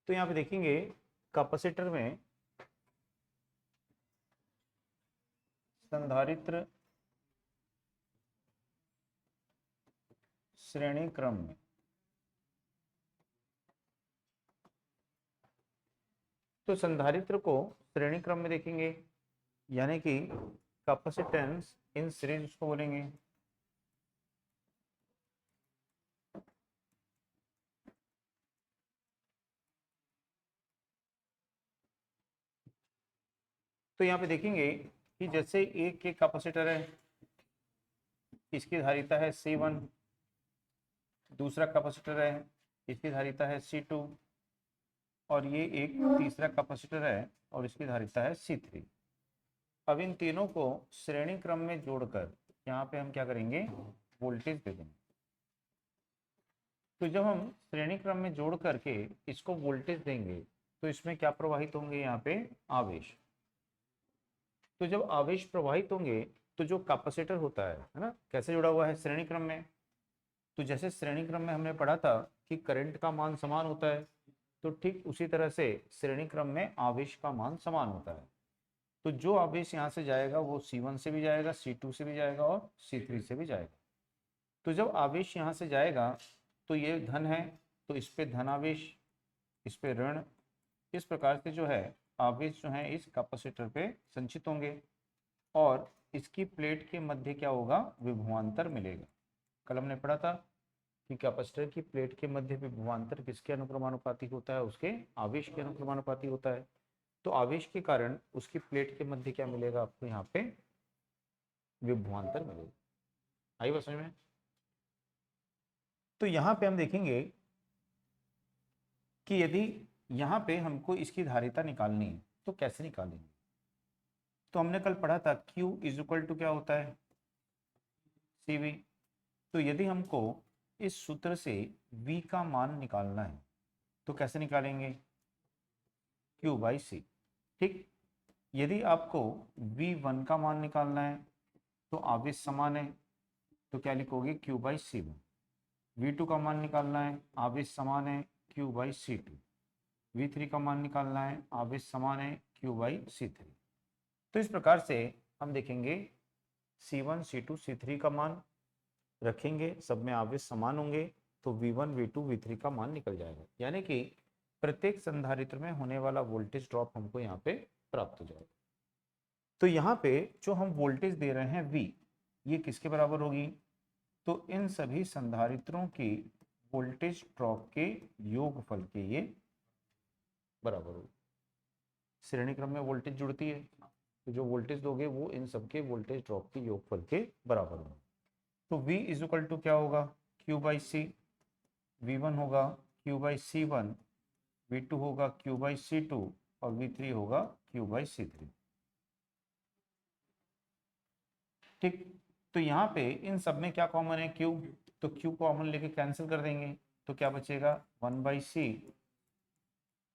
तो यहाँ पे देखेंगे कैपेसिटर में संधारित्र श्रेणी क्रम में, तो संधारित्र को श्रेणी क्रम में देखेंगे, यानी कि कैपेसिटेंस इन सीरीज उसको बोलेंगे। तो यहाँ पे देखेंगे कि जैसे एक कैपेसिटर है, इसकी धारिता है C1, दूसरा कैपेसिटर है, इसकी धारिता है C2, और ये एक तीसरा कैपेसिटर है और इसकी धारिता है C3। अब इन तीनों को श्रेणी क्रम में जोड़कर यहाँ पे हम क्या करेंगे, वोल्टेज दे देंगे। तो जब हम श्रेणी क्रम में जोड़ करके इसको वोल्टेज देंगे तो इसमें क्या प्रवाहित होंगे, यहाँ पे आवेश। तो जब आवेश प्रवाहित होंगे तो जो कैपेसिटर होता है ना, कैसे जुड़ा हुआ है, श्रेणी क्रम में। तो जैसे श्रेणी क्रम में हमने पढ़ा था कि करंट का मान समान होता है, तो ठीक उसी तरह से श्रेणी क्रम में आवेश का मान समान होता है। तो जो आवेश यहाँ से जाएगा वो C1 से भी जाएगा, C2 से भी जाएगा और C3 से भी जाएगा। तो जब आवेश यहाँ से जाएगा तो ये धन है, तो इस पे धन आवेश, इस पे ऋण, इस प्रकार से जो है आवेश जो है इस कैपेसिटर पे संचित होंगे और इसकी प्लेट के मध्य क्या होगा, विभवांतर मिलेगा। कल हमने पढ़ा था कि कैपेसिटर की प्लेट के मध्य विभवांतर किसके अनुक्रमानुपाती होता है, उसके आवेश के अनुक्रमानुपाती होता है। तो आवेश के कारण उसकी प्लेट के मध्य क्या मिलेगा आपको, यहाँ पे विभवांतर मिलेगा। आई बात समझ में। तो यहाँ पे हम देखेंगे कि यदि यहाँ पे हमको इसकी धारिता निकालनी है तो कैसे निकालेंगे। तो हमने कल पढ़ा था Q इज इक्वल टू क्या होता है, CV। तो यदि हमको इस सूत्र से V का मान निकालना है तो कैसे निकालेंगे, Q बाई C। ठीक, यदि आपको V1 का मान निकालना है तो आवेश समान है, तो क्या लिखोगे, Q बाई C1। V2 का मान निकालना है, आवेश समान है, Q बाई C2। V3 का मान निकालना है, आवेश समान है, Q बाई C3। तो इस प्रकार से हम देखेंगे C1, C2, C3 का मान रखेंगे, सब में आवेश समान होंगे, तो V1, V2, V3 का मान निकल जाएगा। यानी कि प्रत्येक संधारित्र में होने वाला वोल्टेज ड्रॉप हमको यहाँ पे प्राप्त हो जाएगा। तो यहाँ पे जो हम वोल्टेज दे रहे हैं V, ये किसके बराबर होगी, तो इन सभी संधारित्रों की वोल्टेज ड्रॉप के योगफल के ये बराबर होगी। श्रेणी क्रम में वोल्टेज जुड़ती है, तो जो वोल्टेज दोगे वो इन सबके वोल्टेज ड्रॉप के योगफल के बराबर होगा। तो V इज इक्वल टू क्या होगा, Q बाई C। V1 होगा Q बाई C1, V2 होगा Q बाई C2 और V3 होगा Q बाई C3। ठीक, तो यहाँ पे इन सब में क्या कॉमन है, Q। तो Q कॉमन लेके कैंसिल कर देंगे तो क्या बचेगा, 1 by C,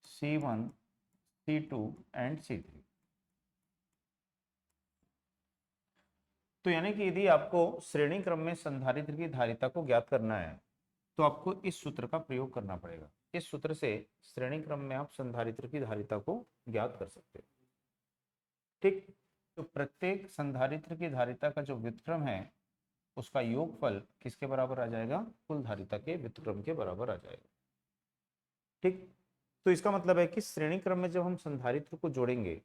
C1, C2 and C3। तो यानी कि यदि आपको श्रेणी क्रम में संधारित्र की धारिता को ज्ञात करना है तो आपको इस सूत्र का प्रयोग करना पड़ेगा। इस सूत्र से श्रेणी क्रम में आप संधारित्र की धारिता को ज्ञात कर सकते हैं। ठीक, तो प्रत्येक संधारित्र की धारिता का जो व्युत्क्रम है उसका योगफल किसके बराबर आ जाएगा, कुल धारिता के व्युत्क्रम के बराबर आ जाएगा। ठीक, तो इसका मतलब है कि श्रेणी क्रम में जब हम संधारित्र को जोड़ेंगे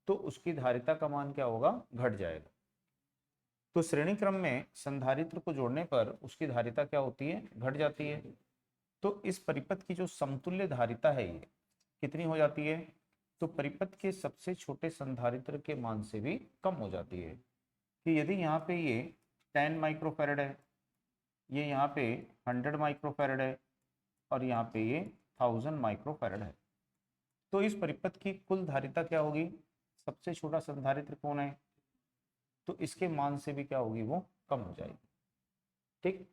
तो उसकी धारिता का मान क्या होगा, घट जाएगा। तो श्रेणी क्रम में संधारित्र को जोड़ने पर उसकी धारिता क्या होती है, घट जाती है। तो इस परिपथ की जो समतुल्य धारिता है ये कितनी हो जाती है, तो परिपथ के सबसे छोटे संधारित्र के मान से भी कम हो जाती है। कि यदि यहाँ पे ये 10 माइक्रोफैरड है, ये यहाँ पे 100 माइक्रोफैरड है और यहाँ पे ये 1000 माइक्रोफैरड है, तो इस परिपथ की कुल धारिता क्या होगी, सबसे छोटा संधारित्र कौन है, तो इसके मान से भी क्या होगी, वो कम हो जाएगी। ठीक,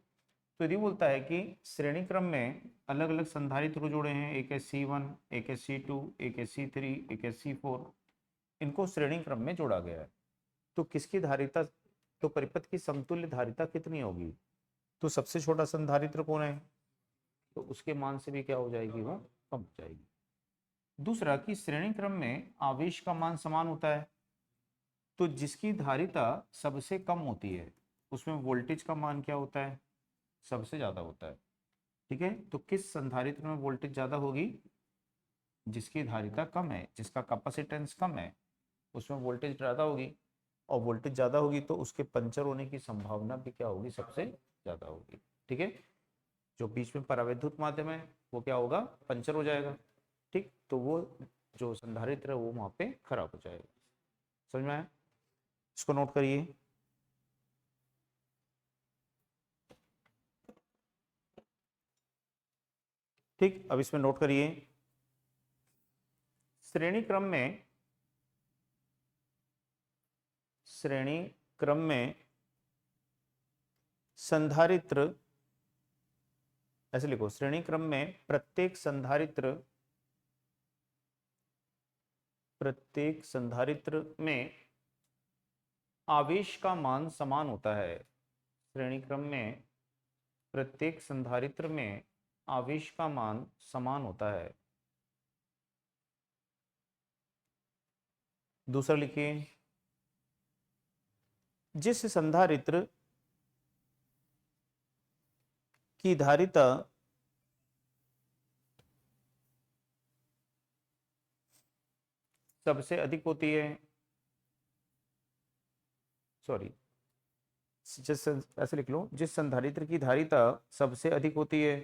तो यदि बोलता है कि श्रेणी क्रम में अलग अलग संधारित्र को जोड़े हैं, एक है C1, एक है C2, एक है C3, एक है C4, इनको श्रेणी क्रम में जोड़ा गया है, तो किसकी धारिता, तो परिपथ की समतुल्य धारिता कितनी होगी, तो सबसे छोटा संधारित्र कौन है, तो उसके मान से भी क्या हो जाएगी, वो कम हो जाएगी। दूसरा कि श्रेणी क्रम में आवेश का मान समान होता है, तो जिसकी धारिता सबसे कम होती है उसमें वोल्टेज का मान क्या होता है, सबसे ज्यादा होता है। ठीक है, तो किस संधारित्र में वोल्टेज ज्यादा होगी, जिसकी धारिता कम है, जिसका कैपेसिटेंस कम है, उसमें वोल्टेज ज्यादा होगी। और वोल्टेज ज्यादा होगी तो उसके पंचर होने की संभावना भी क्या होगी, सबसे ज्यादा होगी। ठीक है, जो बीच में परावैद्युत माध्यम है वो क्या होगा, पंचर हो जाएगा। ठीक, तो वो जो संधारित्र है वो वहां पे खराब हो जाएगा। समझ में आया, इसको नोट करिए। ठीक, अब इसमें नोट करिए, श्रेणी क्रम में, श्रेणी क्रम में संधारित्र, ऐसे लिखो, श्रेणी क्रम में प्रत्येक संधारित्र, प्रत्येक संधारित्र में आवेश का मान समान होता है। श्रेणी क्रम में प्रत्येक संधारित्र में आवेश का मान समान होता है। दूसरा लिखिए, जिस संधारित्र की धारिता सबसे अधिक होती है, सॉरी, जिस, ऐसे लिख लो, जिस संधारित्र की धारिता सबसे अधिक होती है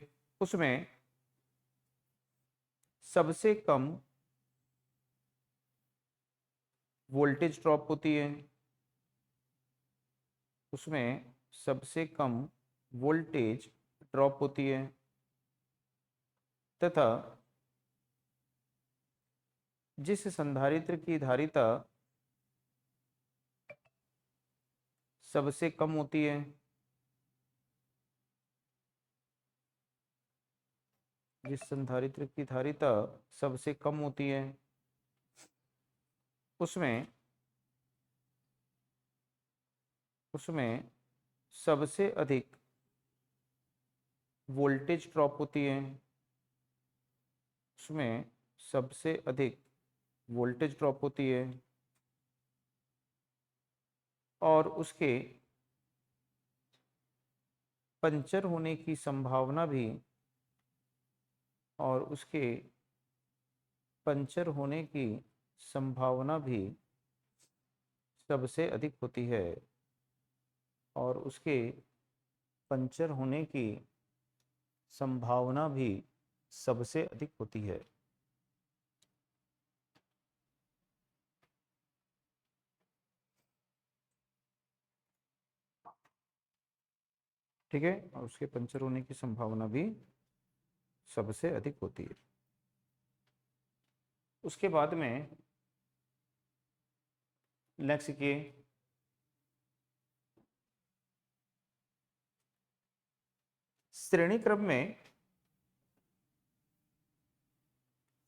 उसमें सबसे कम वोल्टेज ड्रॉप होती है, उसमें सबसे कम वोल्टेज ड्रॉप होती है, तथा जिस संधारित्र की धारिता सबसे कम होती है, जिस संधारित्र की धारिता सबसे कम होती है उसमें, उसमें सबसे अधिक वोल्टेज ड्रॉप होती है, उसमें सबसे अधिक वोल्टेज ड्रॉप होती है, और उसके पंचर होने की संभावना भी, और उसके पंचर होने की संभावना भी सबसे अधिक होती है, और उसके पंचर होने की संभावना भी सबसे अधिक होती है। ठीक है, और उसके पंचर होने की संभावना भी सबसे अधिक होती है। उसके बाद में नेक्स्ट लिखिए, श्रेणी क्रम में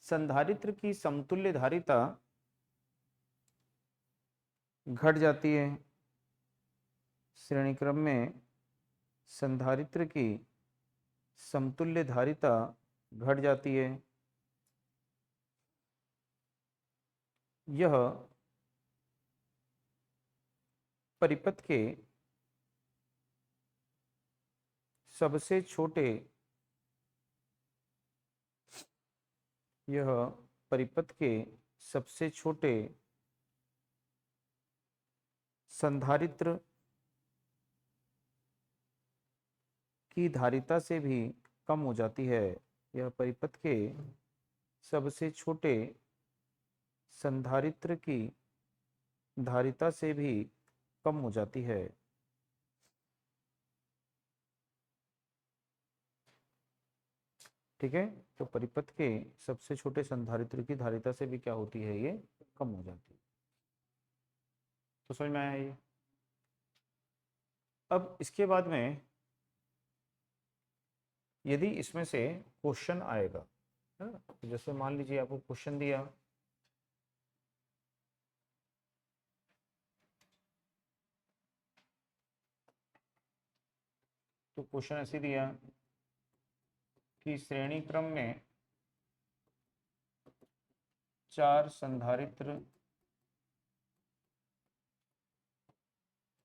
संधारित्र की समतुल्य धारिता घट जाती है। श्रेणी क्रम में संधारित्र की समतुल्य धारिता घट जाती है। यह परिपथ के सबसे छोटे, यह परिपथ के सबसे छोटे संधारित्र की धारिता से भी कम हो जाती है। यह परिपथ के सबसे छोटे संधारित्र की धारिता से भी कम हो जाती है। ठीक है, तो परिपथ के सबसे छोटे संधारित्र की धारिता से भी क्या होती है, ये कम हो जाती है। तो समझ में आया ये। अब इसके बाद में यदि इसमें से क्वेश्चन आएगा, है ना, तो जैसे मान लीजिए आपको क्वेश्चन दिया तो क्वेश्चन ऐसे दिया कि श्रेणी क्रम में 4 संधारित्र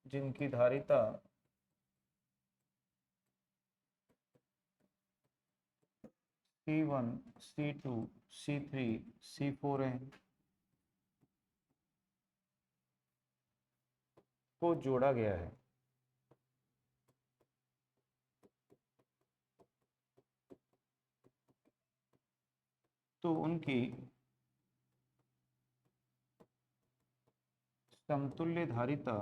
जिनकी धारिता C1, C2, C3, C4 है को जोड़ा गया है। तो उनकी समतुल्य धारिता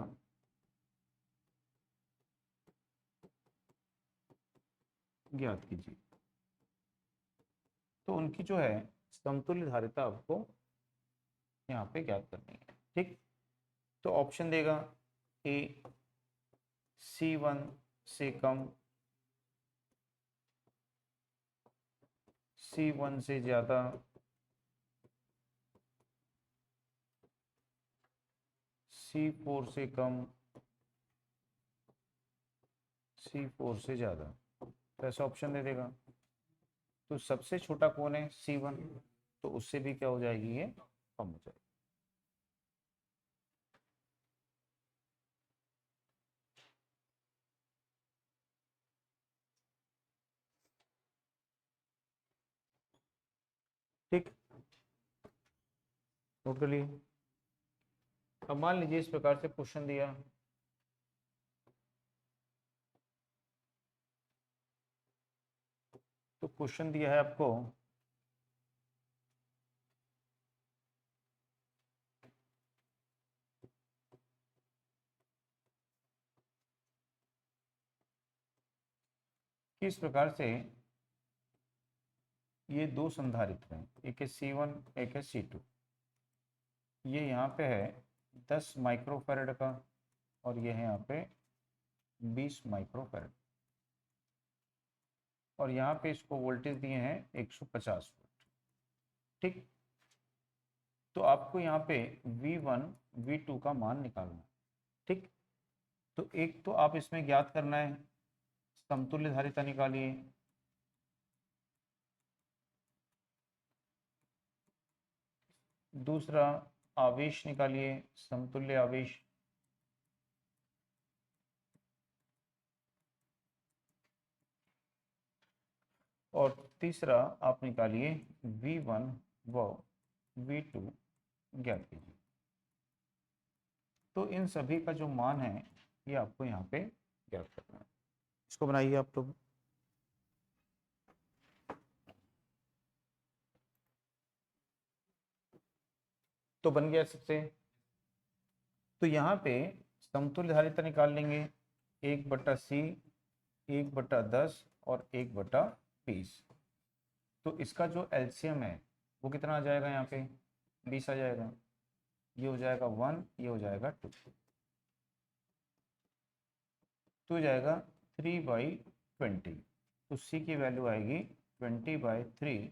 ज्ञात कीजिए। तो उनकी जो है समतुल्य धारिता आपको यहाँ पे ज्ञात करनी है। ठीक, तो ऑप्शन देगा ए C1 से कम, C1 से ज्यादा, C4 से कम, C4 से ज्यादा। तो ऐसा ऑप्शन दे देगा। तो सबसे छोटा कौन है? C1, तो उससे भी क्या हो जाएगी, ये कम हो जाएगी। ठीक, नोट कर लिए। अब मान लीजिए इस प्रकार से क्वेश्चन दिया, तो क्वेश्चन दिया है आपको कि इस प्रकार से ये दो संधारित्र हैं, एक है C1, एक है C2। ये यहाँ पे है 10 माइक्रोफैरड का और ये है यहाँ पे 20 माइक्रोफैरड, और यहाँ पे इसको वोल्टेज दिए हैं 150 वोल्ट। ठीक, तो आपको यहाँ पे V1 V2 का मान निकालना है। ठीक, तो एक तो आप इसमें ज्ञात करना है समतुल्य धारिता निकालिए। दूसरा आवेश निकालिए, समतुल्य आवेश। और तीसरा आप निकालिए V1 व V2 ज्ञात कीजिए। तो इन सभी का जो मान है ये आपको यहाँ पे ज्ञात करना है। इसको बनाइए आप लोग। तो बन गया सबसे। तो यहाँ पे समतुल्य धारिता निकाल लेंगे, 1/C, 1/10 और 1/20। तो इसका जो एलसीएम है वो कितना आ जाएगा? यहाँ पे 20 आ जाएगा। ये हो जाएगा 1, ये हो जाएगा 2, तो हो जाएगा 3/20। तो सी की वैल्यू आएगी 20/3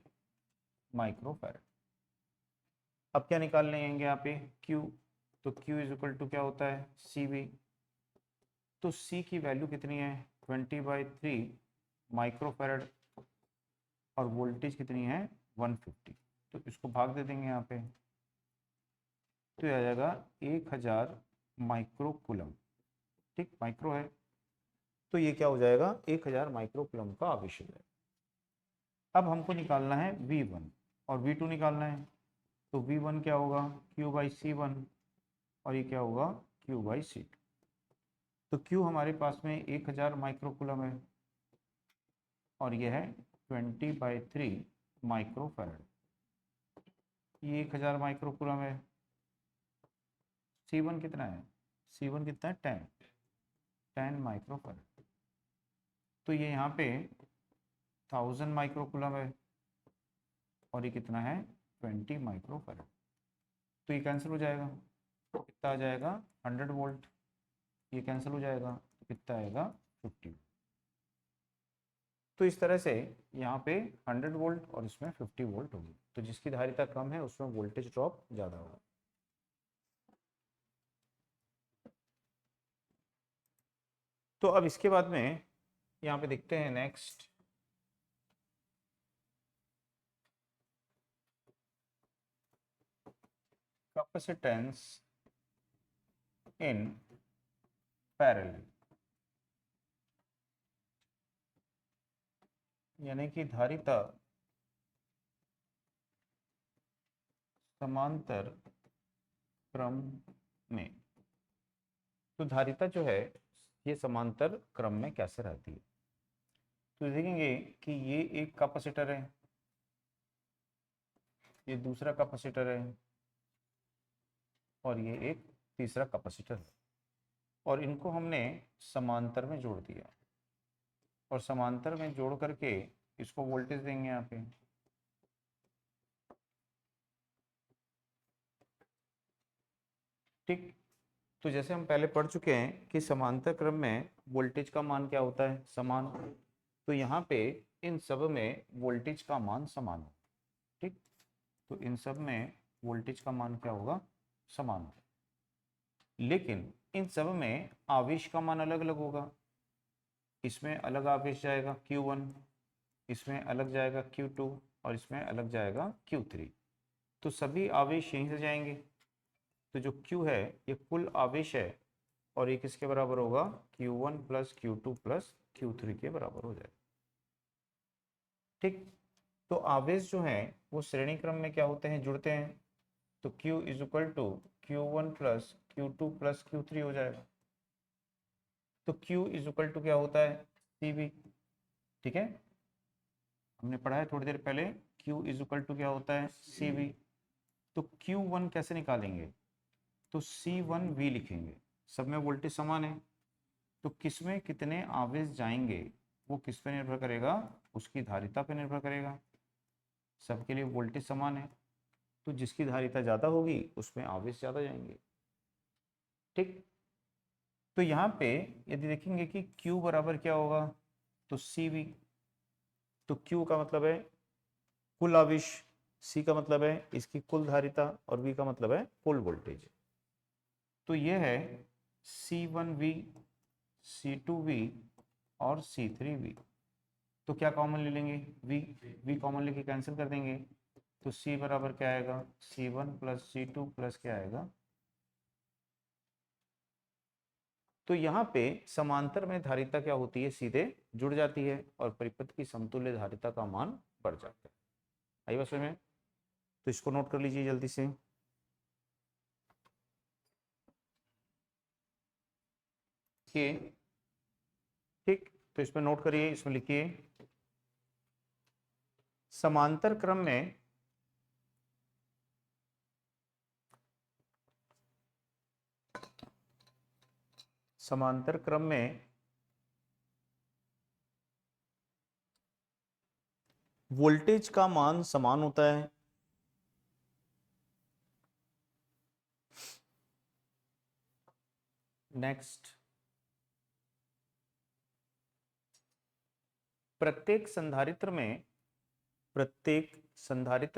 माइक्रोफैरड। अब क्या निकाल लेंगे यहाँ पे? Q। तो Q इज इक्वल टू क्या होता है? CV। तो C की वैल्यू कितनी है? 20/3 माइक्रोफैरड, और वोल्टेज कितनी है? 150। तो इसको भाग दे देंगे यहाँ पे, तो आ जाएगा 1000 माइक्रो कूलम। ठीक, माइक्रो है तो ये क्या हो जाएगा? 1000 माइक्रो कूलम का आवेश हो जाएगा। अब हमको निकालना है V1 और V2 निकालना है। तो V1 क्या होगा? Q/C1, और ये क्या होगा? Q/C2। तो Q हमारे पास में 1000 माइक्रो कूलम है और यह है 20/3 माइक्रोफैरड। ये 1000 माइक्रो कूलम है। C1 कितना है? C1 कितना है? 10 माइक्रोफैरड। तो ये यहाँ पे 1000 माइक्रो कूलम है और ये कितना है? 20 माइक्रोफैरड। तो ये कैंसिल हो जाएगा, कितना आ जाएगा? 100 वोल्ट। ये कैंसिल हो जाएगा तो कितना आएगा? 50। तो इस तरह से यहाँ पे 100 वोल्ट और इसमें 50 वोल्ट होगी। तो जिसकी धारिता कम है उसमें वोल्टेज ड्रॉप ज़्यादा होगा। तो अब इसके बाद में यहाँ पे देखते हैं नेक्स्ट। कैपेसिटेंस इन पैरेलल, यानी कि धारिता समांतर क्रम में। तो धारिता जो है ये समांतर क्रम में कैसे रहती है, तो देखेंगे कि ये एक कैपेसिटर है, ये दूसरा कैपेसिटर है, और ये एक तीसरा कैपेसिटर है, और इनको हमने समांतर में जोड़ दिया, और समांतर में जोड़ करके इसको वोल्टेज देंगे यहाँ पे। ठीक, तो जैसे हम पहले पढ़ चुके हैं कि समांतर क्रम में वोल्टेज का मान क्या होता है, समान। तो यहाँ पे इन सब में वोल्टेज का मान समान हो। ठीक, तो इन सब में वोल्टेज का मान क्या होगा, समान होगा, लेकिन इन सब में आवेश का मान अलग अलग होगा। इसमें अलग आवेश जाएगा Q1, इसमें अलग जाएगा Q2, और इसमें अलग जाएगा Q3। तो सभी आवेश यहीं से जाएंगे, तो जो Q है ये कुल आवेश है, और ये किसके बराबर होगा, Q1 plus Q2 plus Q3 के बराबर हो जाएगा। ठीक, तो आवेश जो है वो श्रेणी क्रम में क्या होते हैं, जुड़ते हैं। तो Q is equal to Q1 plus Q2 plus Q3 हो जाएगा। तो Q इज इक्वल टू क्या होता है, CV। ठीक है, हमने पढ़ा है थोड़ी देर पहले, Q इज इक्वल टू क्या होता है, CV। तो Q1 कैसे निकालेंगे, तो C1V लिखेंगे, सब में वोल्टेज समान है, तो किसमें कितने आवेश जाएंगे वो किस पे निर्भर करेगा, उसकी धारिता पे निर्भर करेगा। सबके लिए वोल्टेज समान है, तो जिसकी धारिता ज़्यादा होगी उसमें आवेश ज़्यादा जाएंगे। ठीक, तो यहाँ पे यदि देखेंगे कि Q बराबर क्या होगा, तो CV। तो Q का मतलब है कुल आवेश, C का मतलब है इसकी कुल धारिता, और V का मतलब है कुल वोल्टेज। तो यह है C1V, C2V और C3V। तो क्या कॉमन ले लेंगे, V कॉमन लेके कैंसिल कर देंगे, तो C बराबर क्या आएगा, C1 प्लस C2 प्लस क्या आएगा। तो यहाँ पे समांतर में धारिता क्या होती है, सीधे जुड़ जाती है, और परिपथ की समतुल्य धारिता का मान बढ़ जाता है। आई बस में, तो इसको नोट कर लीजिए जल्दी से। ठीक, तो इसमें नोट करिए, इसमें लिखिए समांतर क्रम में समांतर क्रम में वोल्टेज का मान समान होता है। नेक्स्ट, प्रत्येक संधारित्र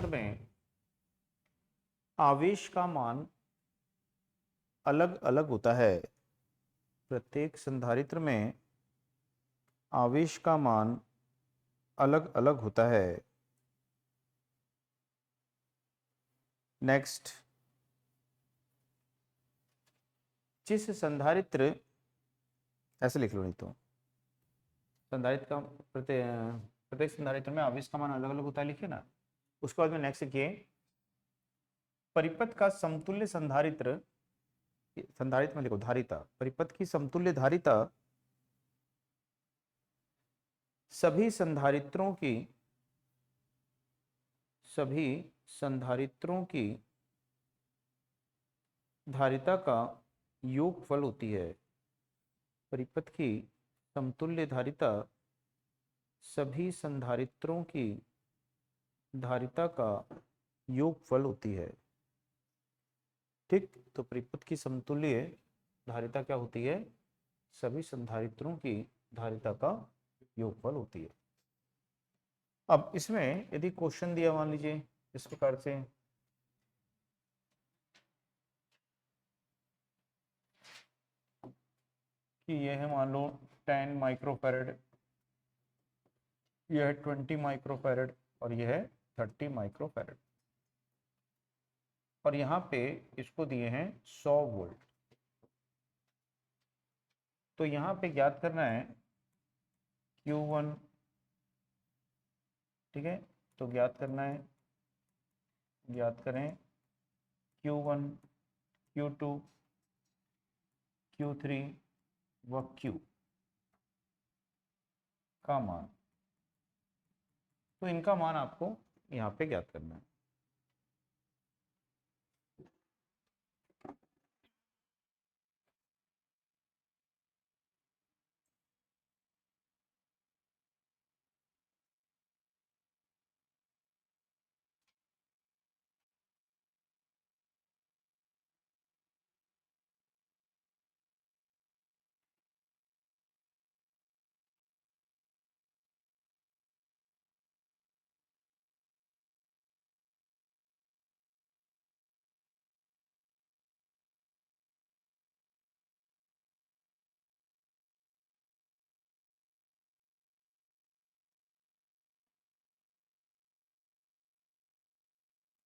में आवेश का मान अलग अलग होता है। प्रत्येक संधारित्र में आवेश का मान अलग अलग होता है। नेक्स्ट, जिस संधारित्र, ऐसे लिख लो नहीं तो, संधारित्र का प्रत्येक संधारित्र में आवेश का मान अलग अलग होता है, लिखिए ना। उसके बाद में नेक्स्ट लिखिए, परिपथ का समतुल्य संधारित्र, संधारित्र में लिखो धारिता, परिपथ की समतुल्य धारिता सभी संधारित्रों की धारिता का योगफल होती है। परिपथ की समतुल्य धारिता सभी संधारित्रों की धारिता का योगफल होती है। ठीक, तो परिपथ की समतुल्य धारिता क्या होती है, सभी संधारित्रों की धारिता का योगफल होती है। अब इसमें यदि क्वेश्चन दिया, मान लीजिए इस प्रकार से, कि यह है मान लो 10 माइक्रोफैरड, यह है 20 माइक्रोफैरड, और यह है 30 माइक्रोफैरड। और यहाँ पे इसको दिए हैं 100 वोल्ट। तो यहाँ पे ज्ञात करना है Q1, ठीक है। तो ज्ञात करना है, ज्ञात करें Q1, Q2, Q3 व Q का मान। तो इनका मान आपको यहाँ पे ज्ञात करना है।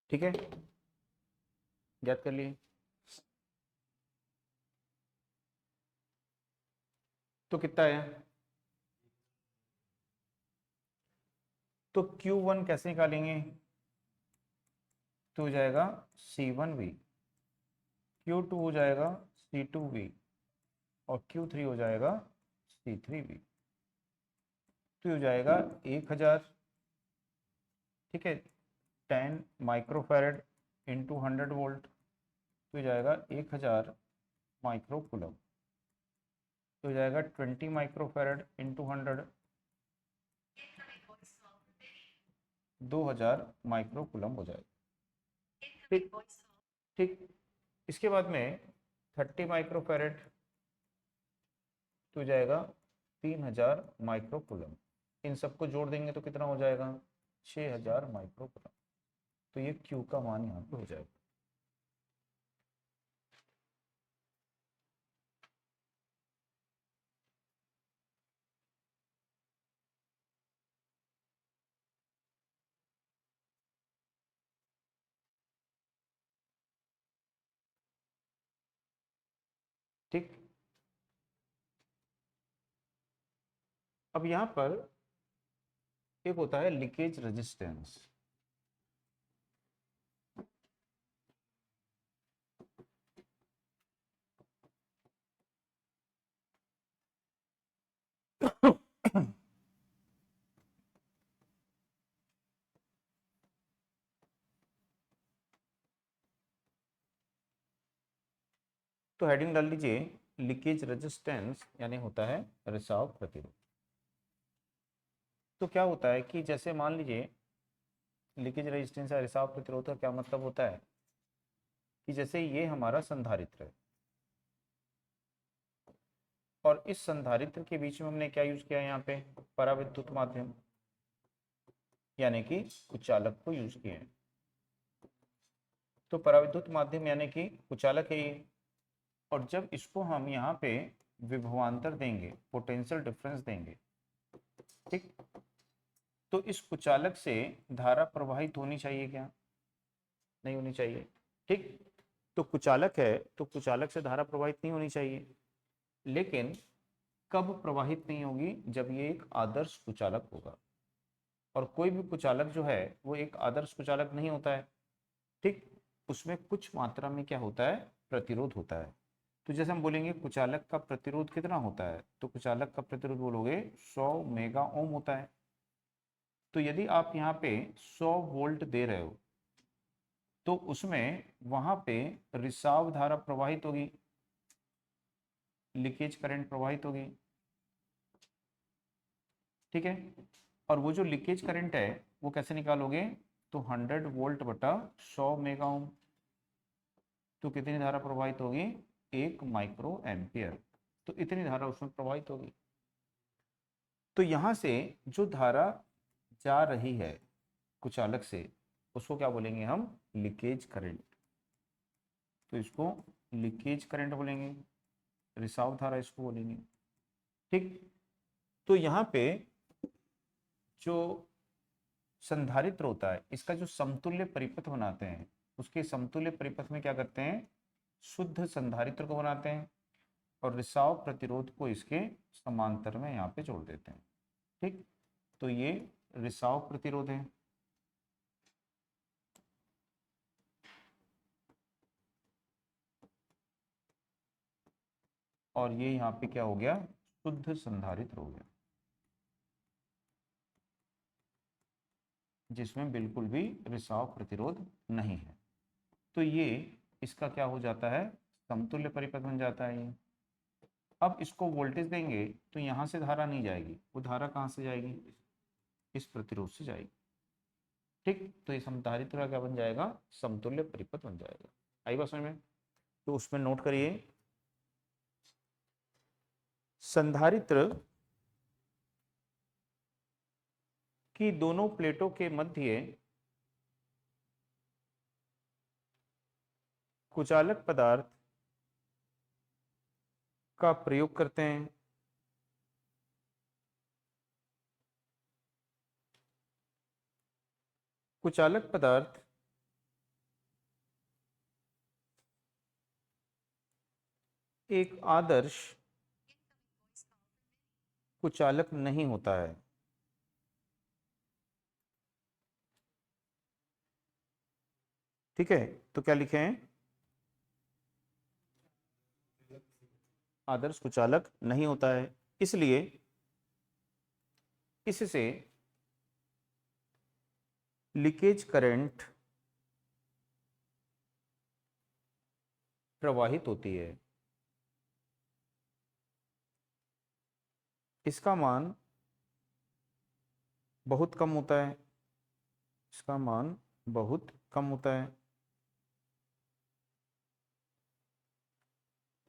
ठीक है, ज्ञात कर लिए। तो कितना है? तो Q1 कैसे निकालेंगे? तो हो जाएगा C1V, Q2 हो जाएगा C2V और Q3 हो जाएगा C3V। तो हो जाएगा 1000, ठीक है, 10 माइक्रोफैरड इंटू 100 वोल्ट, तो हो जाएगा 1000 माइक्रो कूलम। तो हो जाएगा 20 माइक्रोफैरड इंटू 100, 2000 माइक्रो कूलम हो जाएगा। ठीक, ठीक। इसके बाद में 30 माइक्रोफैरड तो हो जाएगा 3000 माइक्रो कूलम। इन सबको जोड़ देंगे तो कितना हो जाएगा? 6000 माइक्रो कूलम। तो ये Q का मान यहाँ पे हो जाएगा। ठीक। अब यहाँ पर एक होता है लीकेज रेजिस्टेंस। तो हेडिंग डाल लीजिए लीकेज रेजिस्टेंस, यानी होता है रिसाव प्रतिरोध। तो क्या होता है कि जैसे मान लीजिए लीकेज रेजिस्टेंस या रिसाव प्रतिरोध का क्या मतलब होता है कि जैसे ये हमारा संधारित्र है और इस संधारित्र के बीच में हमने क्या यूज किया, यहाँ पे पराविद्युत माध्यम यानी कि कुचालक को यूज किए हैं। तो पराविद्युत माध्यम यानी कि कुचालक है ये, और जब इसको हम यहाँ पे विभवांतर देंगे, पोटेंशियल डिफरेंस देंगे, ठीक, तो इस कुचालक से धारा प्रवाहित होनी चाहिए क्या? नहीं होनी चाहिए। ठीक, तो कुचालक है तो कुचालक से धारा प्रवाहित नहीं होनी चाहिए। लेकिन कब प्रवाहित नहीं होगी? जब ये एक आदर्श कुचालक होगा। और कोई भी कुचालक जो है वो एक आदर्श कुचालक नहीं होता है, ठीक, उसमें कुछ मात्रा में क्या होता है? प्रतिरोध होता है। तो जैसे हम बोलेंगे कुचालक का प्रतिरोध कितना होता है, तो कुचालक का प्रतिरोध बोलोगे 100 मेगा ओम होता है। तो यदि आप यहाँ पे 100 वोल्ट दे रहे हो तो उसमें वहां पे रिसाव धारा प्रवाहित होगी, लीकेज करंट प्रवाहित होगी, ठीक है। और वो जो लीकेज करंट है वो कैसे निकालोगे? तो 100 वोल्ट बटा 100 मेगा ओम, तो कितनी धारा प्रवाहित होगी? 1 माइक्रो एम्पियर। तो इतनी धारा उसमें प्रवाहित होगी। तो यहां से जो धारा जा रही है कुचालक से उसको क्या बोलेंगे हम? Leakage current. तो इसको लीकेज करंट बोलेंगे, रिसाव धारा इसको बोलेंगे, ठीक। तो यहाँ पे जो संधारित्र होता है इसका जो समतुल्य परिपथ बनाते हैं उसके समतुल्य परिपथ में क्या करते हैं, शुद्ध संधारित्र को बनाते हैं और रिसाव प्रतिरोध को इसके समांतर में यहाँ पे जोड़ देते हैं। ठीक, तो ये रिसाव प्रतिरोध है और ये यहाँ पे क्या हो गया, शुद्ध संधारित्र हो गया, जिसमें बिल्कुल भी रिसाव प्रतिरोध नहीं है। तो ये इसका क्या हो जाता है, समतुल्य परिपथ बन जाता है ये। अब इसको वोल्टेज देंगे तो यहाँ से धारा नहीं जाएगी, वो धारा कहाँ से जाएगी, इस प्रतिरोध से जाएगी। ठीक, तो ये संधारित्र का क्या बन जाएगा, समतुल्य परिपथ बन जाएगा। आई बात समझ में? तो उसमें नोट करिए, संधारित्र की दोनों प्लेटों के मध्य कुचालक पदार्थ का प्रयोग करते हैं। कुचालक पदार्थ एक आदर्श कुचालक नहीं होता है। ठीक है, तो क्या लिखे हैं, आदर्श कुचालक नहीं होता है, इसलिए इससे लीकेज करंट प्रवाहित होती है। इसका मान बहुत कम होता है, इसका मान बहुत कम होता है।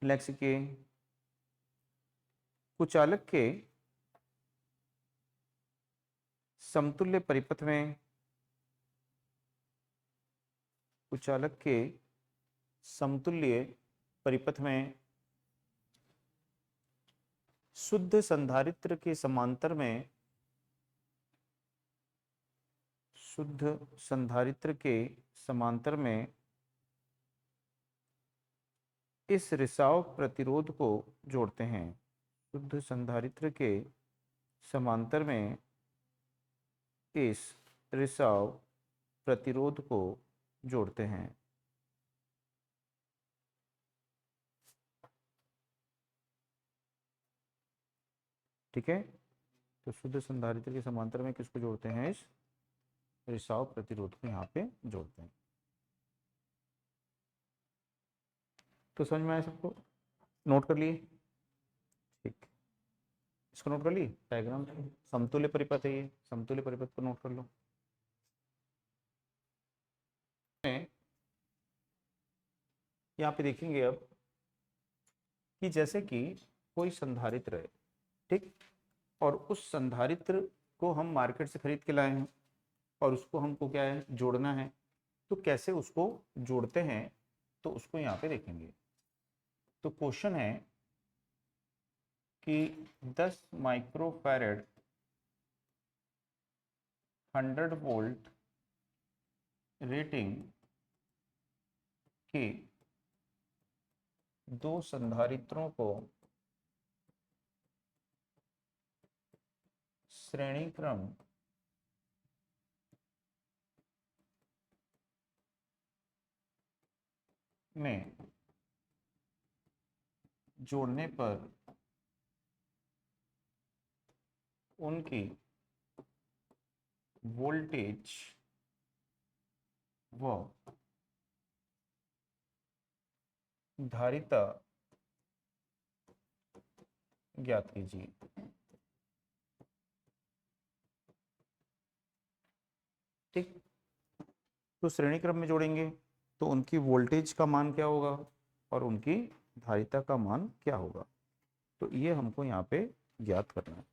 नेक्स्ट के कुचालक के समतुल्य परिपथ में, कुचालक के समतुल्य परिपथ में शुद्ध संधारित्र के समांतर में, शुद्ध संधारित्र के समांतर में इस रिसाव प्रतिरोध को जोड़ते हैं। शुद्ध संधारित्र के समांतर में इस रिसाव प्रतिरोध को जोड़ते हैं। ठीक है, तो शुद्ध संधारित्र के समांतर में किसको जोड़ते हैं, इस रिसाव प्रतिरोध को यहाँ पे जोड़ते हैं। तो समझ में आया सबको, नोट कर लिए? ठीक, इसको नोट कर लिए, डायग्राम समतुल्य परिपथ है, ये समतुल्य परिपथ को नोट कर लो। यहाँ पे देखेंगे अब कि जैसे कि कोई संधारित्र है, ठीक, और उस संधारित्र को हम मार्केट से खरीद के लाए हैं और उसको हमको क्या है, जोड़ना है। तो कैसे उसको जोड़ते हैं, तो उसको यहाँ पे देखेंगे। तो क्वेश्चन है कि 10 माइक्रोफैरड 100 वोल्ट रेटिंग के दो संधारित्रों को श्रेणी क्रम में जोड़ने पर उनकी वोल्टेज व धारिता ज्ञात कीजिए। ठीक, तो श्रेणी क्रम में जोड़ेंगे तो उनकी वोल्टेज का मान क्या होगा और उनकी धारिता का मान क्या होगा, तो ये हमको यहाँ पे ज्ञात करना है।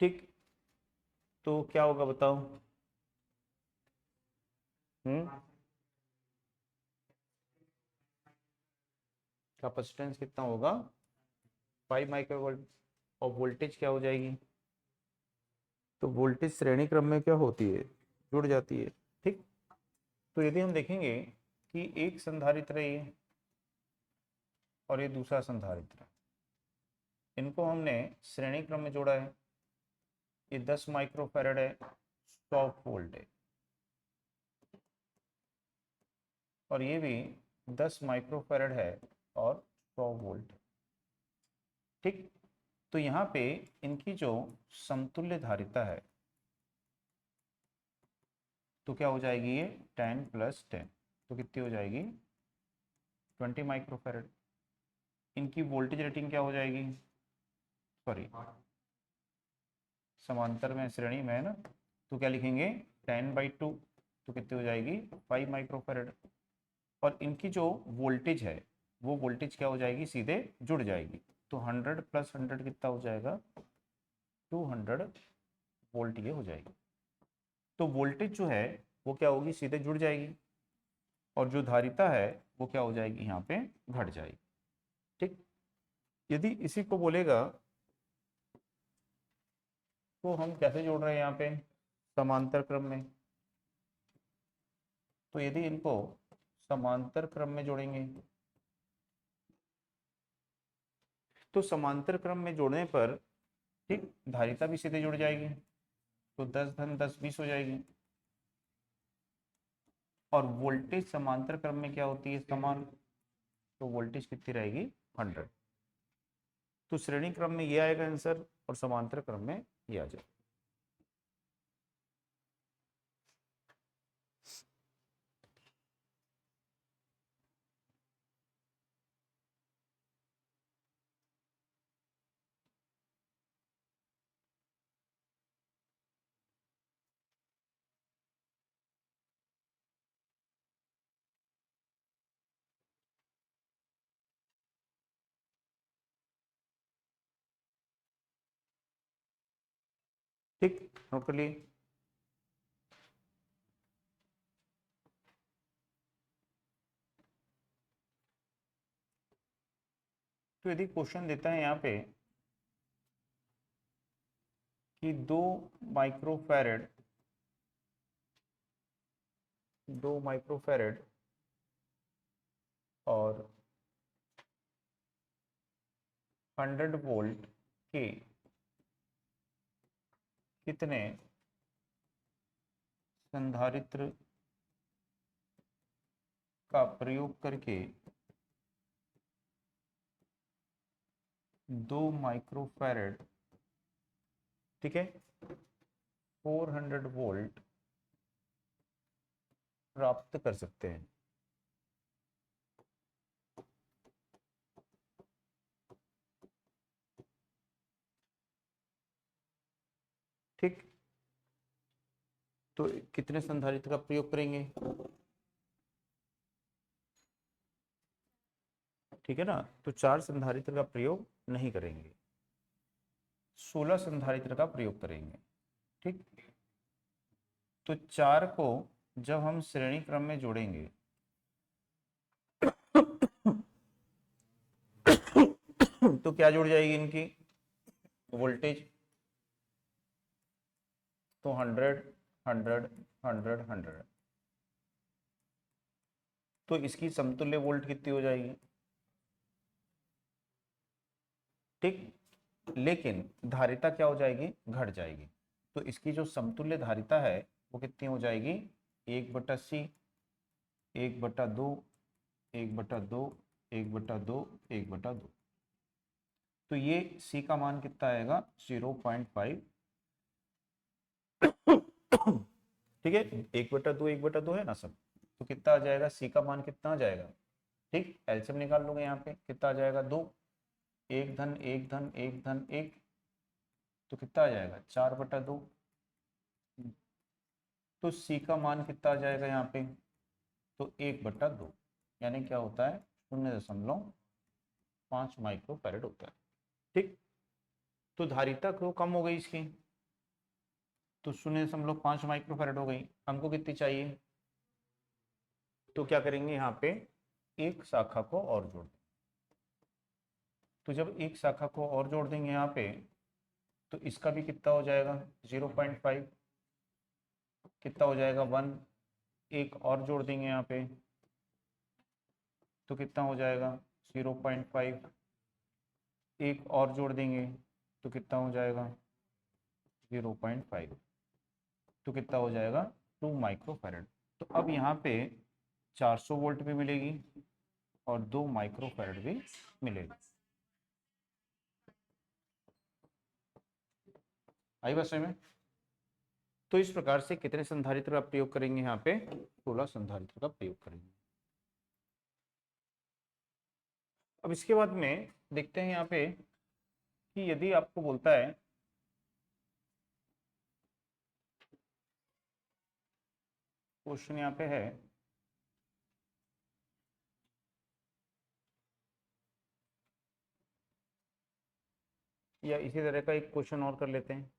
ठीक, तो क्या होगा बताओ? कैपेसिटेंस कितना होगा, 5 माइक्रोवोल्ट, और वोल्टेज क्या हो जाएगी, तो वोल्टेज श्रेणी क्रम में क्या होती है, जुड़ जाती है। ठीक, तो यदि हम देखेंगे कि एक संधारित्र है ये और ये दूसरा संधारित्र है, इनको हमने श्रेणी क्रम में जोड़ा है, ये 10 माइक्रोफैरड है, 100 वोल्ट है, और ये भी 10 माइक्रोफैरड है और 100 वोल्ट है। ठीक, तो यहाँ पे इनकी जो समतुल्य धारिता है तो क्या हो जाएगी, ये 10 + 10, तो कितनी हो जाएगी, 20 माइक्रोफैरड। इनकी वोल्टेज रेटिंग क्या हो जाएगी, सॉरी समांतर में श्रेणी में है ना, तो क्या लिखेंगे 10/2, तो कितनी हो जाएगी 5 माइक्रोफैरड। और इनकी जो वोल्टेज है वो वोल्टेज क्या हो जाएगी, सीधे जुड़ जाएगी, तो 100 + 100 कितना हो जाएगा, 200 वोल्ट ये हो जाएगी। तो वोल्टेज जो है वो क्या होगी, सीधे जुड़ जाएगी, और जो धारिता है वो क्या हो जाएगी, यहाँ पे घट जाएगी। ठीक, यदि इसी को बोलेगा तो हम कैसे जोड़ रहे हैं यहाँ पे, समांतर क्रम में। तो यदि इनको समांतर क्रम में जोड़ेंगे तो समांतर क्रम में जोड़ने पर ठीक धारिता भी सीधे जुड़ जाएगी, तो 10 धन 10 20 हो जाएगी, और वोल्टेज समांतर क्रम में क्या होती है, समान, तो वोल्टेज कितनी रहेगी, 100। तो श्रेणी क्रम में ये आएगा आंसर और समांतर क्रम में ये आ जाएगा। ठीक, नोट कर लिए। तो यदि क्वेश्चन देता है यहाँ पे कि 2 माइक्रोफैरड 2 माइक्रोफैरड और 100 वोल्ट के कितने संधारित्र का प्रयोग करके 2 माइक्रोफैरड, ठीक है, 400 वोल्ट प्राप्त कर सकते हैं। ठीक, तो कितने संधारित्र का प्रयोग करेंगे, ठीक है ना, तो 4 संधारित्र का प्रयोग नहीं करेंगे, 16 संधारित्र का प्रयोग करेंगे। ठीक, तो 4 को जब हम श्रेणी क्रम में जोड़ेंगे तो क्या जुड़ जाएगी इनकी वोल्टेज, तो 100 100 100 100, तो इसकी समतुल्य वोल्ट कितनी हो जाएगी। ठीक, लेकिन धारिता क्या हो जाएगी, घट जाएगी, तो इसकी जो समतुल्य धारिता है वो कितनी हो जाएगी, 1/c, 1/2, 1/2, 1/2, 1/2, तो ये c का मान कितना आएगा, 0.5। ठीक है, 1/2 1/2 है ना सब, तो कितना आ जाएगा, c का मान कितना आ जाएगा, ठीक, एलसीएम निकाल लोगे यहाँ पे, कितना आ जाएगा, 2, 1 धन 1 धन 1 धन 1, तो कितना आ जाएगा, 4/2। तो c का मान कितना आ जाएगा यहाँ पे, तो 1/2, यानी क्या होता है, 0.5 माइक्रोफैरड होता है। ठीक, तो धारिता क्यों कम हो गई इसकी, तो 0.5 माइक्रोफैरड हो गई, हमको कितनी चाहिए, तो क्या करेंगे यहाँ पे एक शाखा को और जोड़ दें, तो जब एक शाखा को और जोड़ देंगे यहाँ पे, तो इसका भी कितना हो जाएगा 0.5, कितना हो जाएगा 1। एक और जोड़ देंगे यहाँ पे तो कितना हो जाएगा 0.5। एक और जोड़ देंगे तो कितना हो जाएगा 0.5, तो कितना हो जाएगा 2 माइक्रोफैरड। तो अब यहाँ पे 400 वोल्ट भी मिलेगी और 2 माइक्रोफैरड भी मिलेगी। आई बात समझ में? तो इस प्रकार से कितने संधारित्र का प्रयोग करेंगे यहाँ पे, 16 संधारित्र का प्रयोग करेंगे। अब इसके बाद में देखते हैं यहाँ पे कि यदि आपको बोलता है क्वेश्चन यहाँ पे है या इसी तरह का एक क्वेश्चन और कर लेते हैं।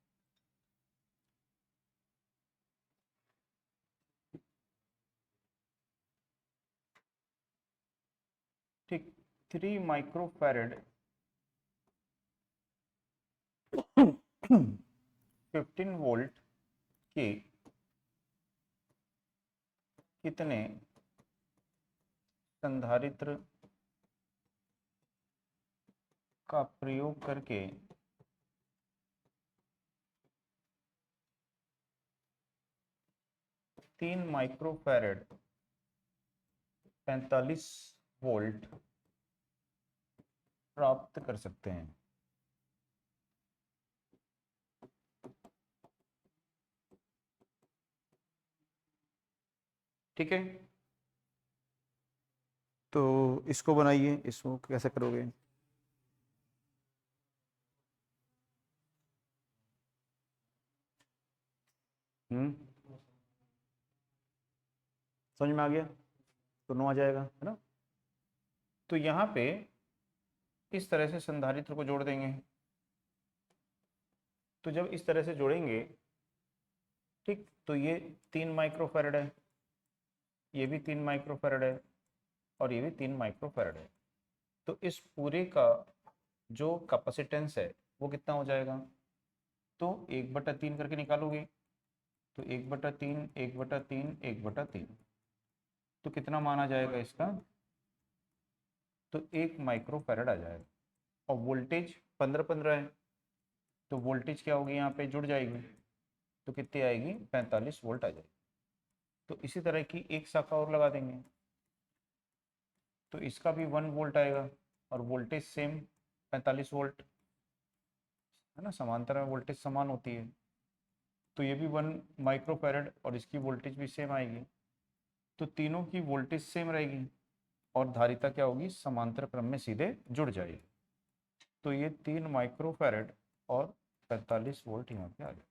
ठीक, 3 माइक्रोफैरड 15 वोल्ट के कितने संधारित्र का प्रयोग करके 3 माइक्रोफैरड 45 वोल्ट प्राप्त कर सकते हैं। ठीक है, तो इसको बनाइए, इसको कैसे करोगे? समझ में आ गया? तो 9 आ जाएगा, है ना? तो यहाँ पे इस तरह से संधारित्र को जोड़ देंगे। तो जब इस तरह से जोड़ेंगे, ठीक, तो ये 3 माइक्रोफैरड है, ये भी 3 माइक्रोफैरड है और ये भी 3 माइक्रोफैरड है। तो इस पूरे का जो कैपेसिटेंस है वो कितना हो जाएगा? तो 1/3 करके निकालोगे तो 1/3, 1/3, 1/3, तो कितना माना जाएगा इसका? तो 1 माइक्रोफैरड आ जाएगा। और वोल्टेज 15-15 है, तो वोल्टेज क्या होगी यहाँ पे, जुड़ जाएगी, तो कितनी आएगी 45 वोल्ट आ जाएगी। तो इसी तरह की एक शाखा और लगा देंगे तो इसका भी 1 वोल्ट आएगा और वोल्टेज सेम 45 वोल्ट, है ना, समांतर में वोल्टेज समान होती है। तो ये भी 1 माइक्रोफैरड और इसकी वोल्टेज भी सेम आएगी। तो तीनों की वोल्टेज सेम रहेगी और धारिता क्या होगी, समांतर क्रम में सीधे जुड़ जाएगी। तो ये 3 माइक्रोफैरड और 45 वोल्ट यहाँ पे आ जाए।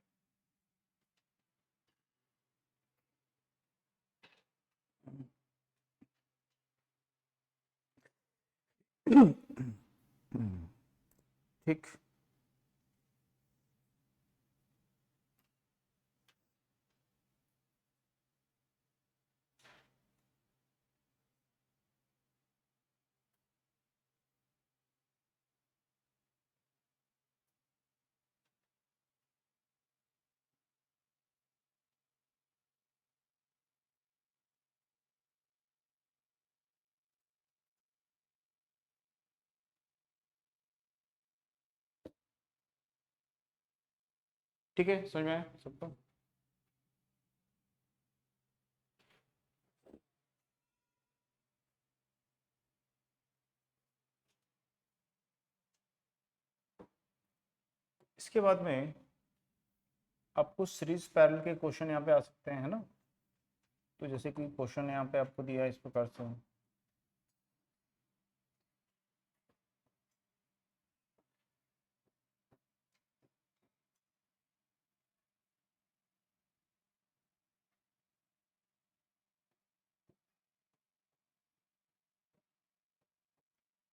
ठीक, ठीक है, समझ में आया सबको? इसके बाद में आपको सीरीज पैरेलल के क्वेश्चन यहाँ पे आ सकते हैं, है ना? तो जैसे कि क्वेश्चन यहाँ पे आपको दिया है इस प्रकार से,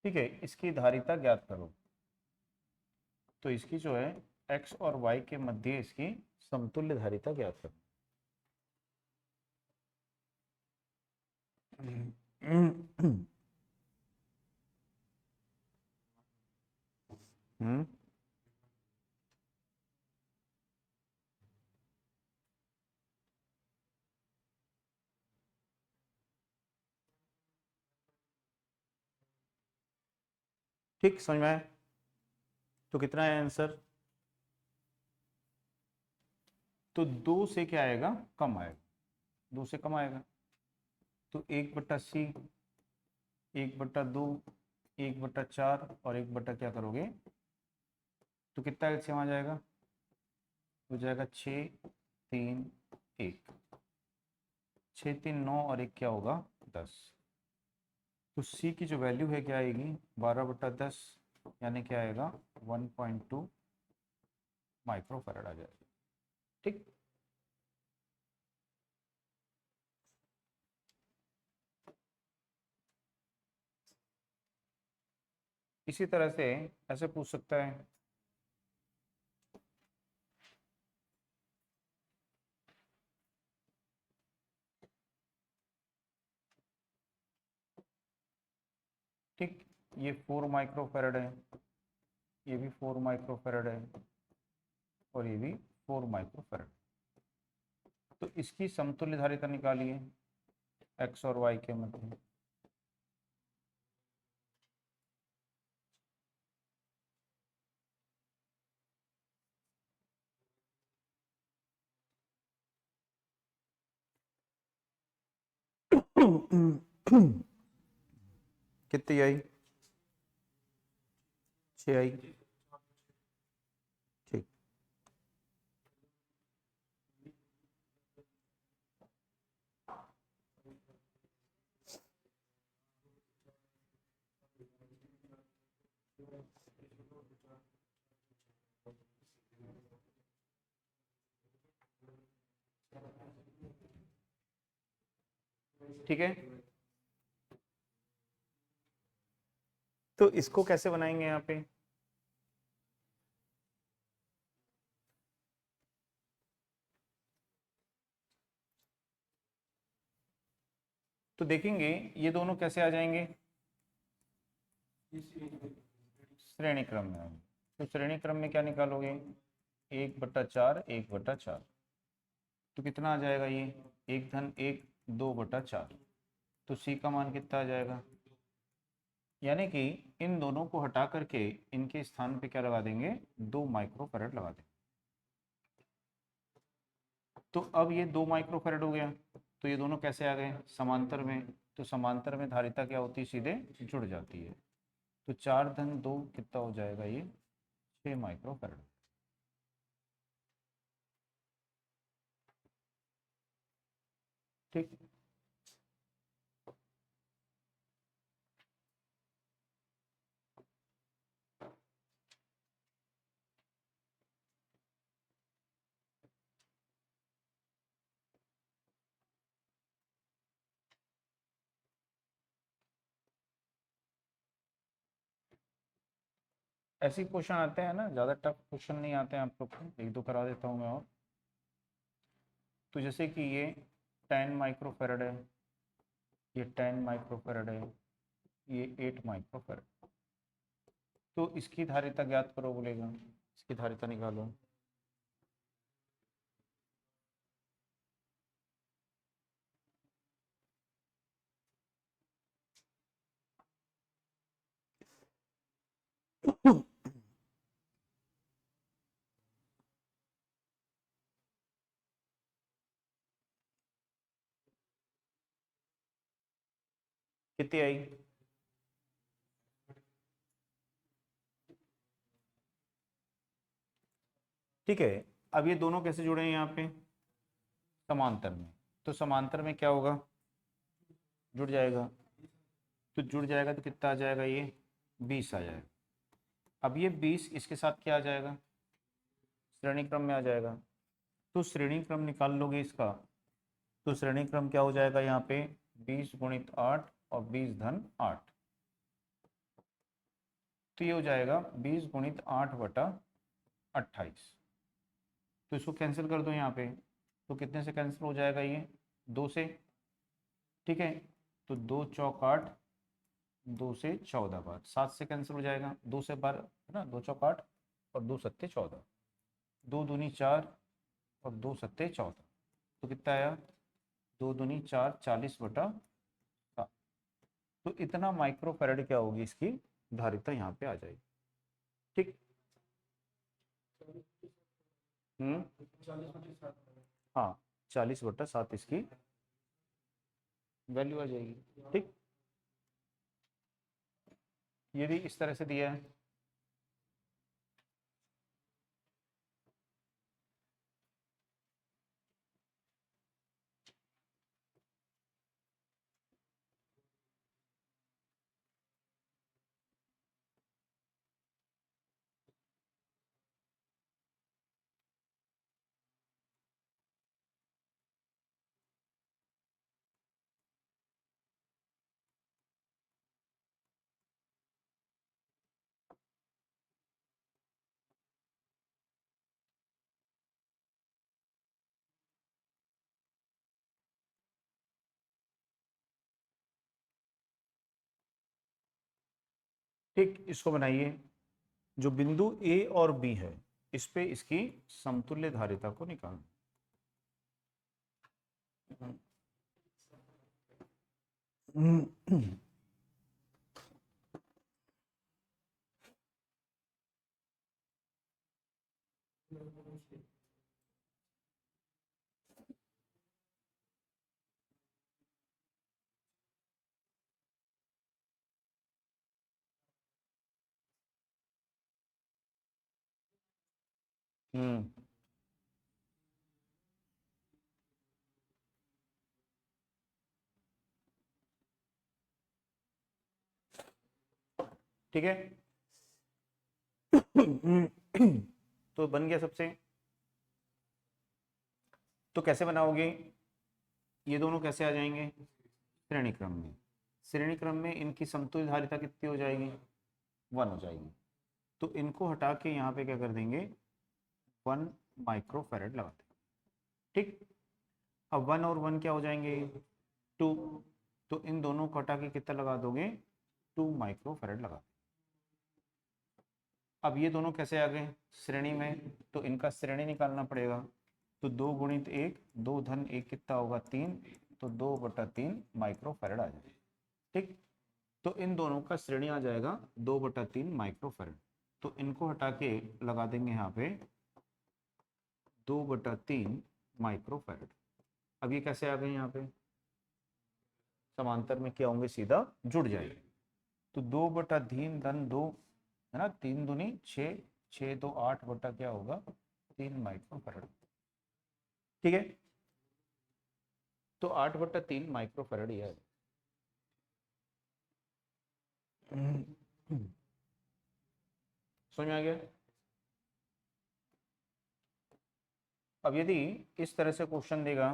ठीक है, इसकी धारिता ज्ञात करो। तो इसकी जो है x और y के मध्य इसकी समतुल्य धारिता ज्ञात करो। हम्म, ठीक, समझ में आया? तो कितना है आंसर? तो दो से क्या आएगा, कम आएगा, दो से कम आएगा। तो 1/c, 1/2, 1/4 और 1 क्या करोगे, तो कितना एलसीएम आ जाएगा, हो जाएगा 6, 3, 1। 6, 3, 9 और 1 क्या होगा, 10। तो c की जो वैल्यू है क्या आएगी, 12/10, यानी क्या आएगा, 1.2 माइक्रोफैराड आ जाएगा। ठीक, इसी तरह से ऐसे पूछ सकता है, ठीक, ये 4 माइक्रोफैराड है, ये भी 4 माइक्रोफैराड है, और ये भी 4 माइक्रोफैराड। तो इसकी समतुल्य धारिता निकालिए एक्स और वाई के मध्य। कितनी आई, 6 आई। ठीक, ठीक है। तो इसको कैसे बनाएंगे यहाँ पे, तो देखेंगे ये दोनों कैसे आ जाएंगे, श्रेणी क्रम में आएंगे। तो श्रेणी क्रम में क्या निकालोगे, 1/4, 1/4, तो कितना आ जाएगा ये, 1 - 1, 2/4। तो सी का मान कितना आ जाएगा, यानी कि इन दोनों को हटा करके इनके स्थान पे क्या लगा देंगे, 2 माइक्रोफैरड लगा देंगे। तो अब ये 2 माइक्रोफैरड हो गया, तो ये दोनों कैसे आ गए, समांतर में। तो समांतर में धारिता क्या होती है, सीधे जुड़ जाती है। तो 4 - 2 कितना हो जाएगा, ये 6 माइक्रोफैरड। ठीक, ऐसे क्वेश्चन आते हैं ना, ज़्यादा टफ क्वेश्चन नहीं आते हैं आप लोग को, एक दो करा देता हूँ मैं और। तो जैसे कि ये 10 माइक्रोफैरड है, ये 10 माइक्रोफैरड है, ये 8 माइक्रोफैरड। तो इसकी धारिता ज्ञात करो बोलेगा, इसकी धारिता निकालो। कितनी आई, ठीक है। अब ये दोनों कैसे जुड़े हैं यहाँ पे, समांतर में। तो समांतर में क्या होगा, जुड़ जाएगा। तो जुड़ जाएगा तो कितना आ जाएगा, ये 20 आ जाएगा। अब ये 20 इसके साथ क्या आ जाएगा, श्रेणी क्रम में आ जाएगा। तो श्रेणी क्रम निकाल लोगे इसका, तो श्रेणी क्रम क्या हो जाएगा यहाँ पे, 20 × 8 और 20 - 8। तो ये हो जाएगा 20 × 8/28। तो इसको कैंसिल कर दो यहाँ पे, तो कितने से कैंसिल हो जाएगा ये, 2 से। ठीक है, तो 2 × 4 = 8, 2 से 14 बार, 7 से कैंसिल हो जाएगा, 2 से बार है ना, 2 चौक 8 और 2 सत्ते 14, 2 दूनी 4 और 2 सत्ते 14, तो कितना आया, 2 दूनी 4, 40/7। तो इतना माइक्रोफैराड क्या होगी इसकी धारिता यहाँ पे आ जाएगी। ठीक। हम्म। हाँ, 40/7 इसकी वैल्यू आ जाएगी। ठीक, यदि इस तरह से दिया है, ठीक, इसको बनाइए, जो बिंदु ए और बी है इस पे इसकी समतुल्य धारिता को निकालना। हम्म। ठीक है। तो बन गया सबसे। तो कैसे बनाओगे, ये दोनों कैसे आ जाएंगे, श्रेणी क्रम में। श्रेणी क्रम में इनकी समतुल्य धारिता कितनी हो जाएगी, 1 हो जाएगी। तो इनको हटा के यहाँ पे क्या कर देंगे, 1 माइक्रोफैरड लगा देंगे। ठीक, अब 1 और 1 क्या हो जाएंगे, 2। तो इन दोनों को हटा के कितना लगा दोगे, 2 माइक्रोफैरड लगा। अब ये दोनों कैसे आ गए श्रेणी में, तो इनका श्रेणी निकालना पड़ेगा। तो 2 गुणित 1, 2 धन 1 कितना होगा, 3। तो 2/3 माइक्रोफैरड आ जाएगा। ठीक, तो इन दोनों का श्रेणी आ जाएगा 2/3 माइक्रोफैरड। तो इनको हटा के लगा देंगे यहाँ पे 2/3 माइक्रोफैरड। अब ये कैसे आ गए, यहाँ पे समांतर में क्या होंगे, सीधा जुड़ जाएंगे। तो 2/3 धन 2 है ना, 3 दूनी 6, 6 2 8 बटा क्या होगा, 3 माइक्रोफैरड। ठीक है, तो 8/3 माइक्रोफैरड यह है। समझ में आ गया। अब यदि इस तरह से क्वेश्चन देगा,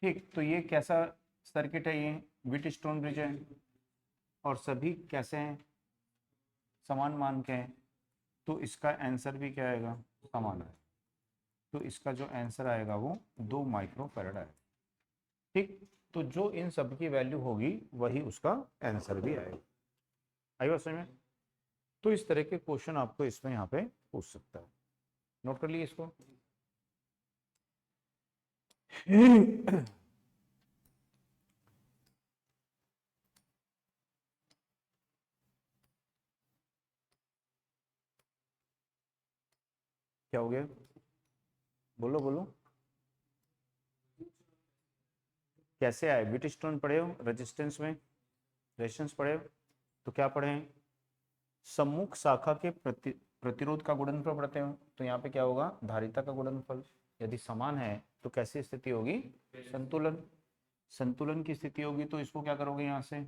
ठीक, तो ये कैसा सर्किट है, ये व्हीटस्टोन ब्रिज है और सभी कैसे हैं, समान मान के हैं। तो इसका आंसर भी क्या आएगा, समान है। तो इसका जो आंसर आएगा वो 2 माइक्रोफैरड आएगा। ठीक, तो जो इन सब की वैल्यू होगी वही उसका आंसर भी आएगा। आई बात समझ में। तो इस तरह के क्वेश्चन आपको इसमें यहाँ पे पूछ सकता है, नोट कर लिए इसको। क्या हो गया, बोलो बोलो। कैसे आए, व्हीटस्टोन पढ़े हो रेजिस्टेंस में, रेजिस्टेंस पढ़े हो, तो क्या पढ़े हैं, सम्मुख शाखा के प्रतिरोध का गुणनफल पढ़ते हो। तो यहाँ पे क्या होगा, धारिता का गुणनफल। यदि समान है तो कैसी स्थिति होगी, संतुलन। संतुलन की स्थिति होगी तो इसको क्या करोगे यहाँ से,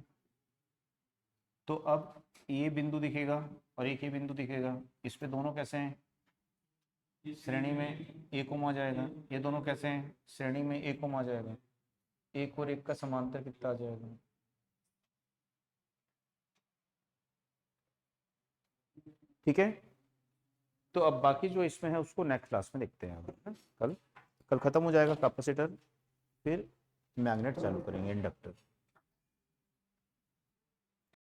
तो अब ये बिंदु दिखेगा और एक ही बिंदु दिखेगा, इस पे दोनों कैसे हैं, श्रेणी में 1 ओम आ जाएगा। ये दोनों कैसे हैं, श्रेणी में 1 ओम आ जाएगा। 1 और 1 का समांतर कितना आ जाएगा, ठीक है। तो अब बाकी जो इसमें है उसको नेक्स्ट क्लास में देखते हैं, कल कल खत्म हो जाएगा कैपेसिटर, फिर मैग्नेट चालू करेंगे, इंडक्टर।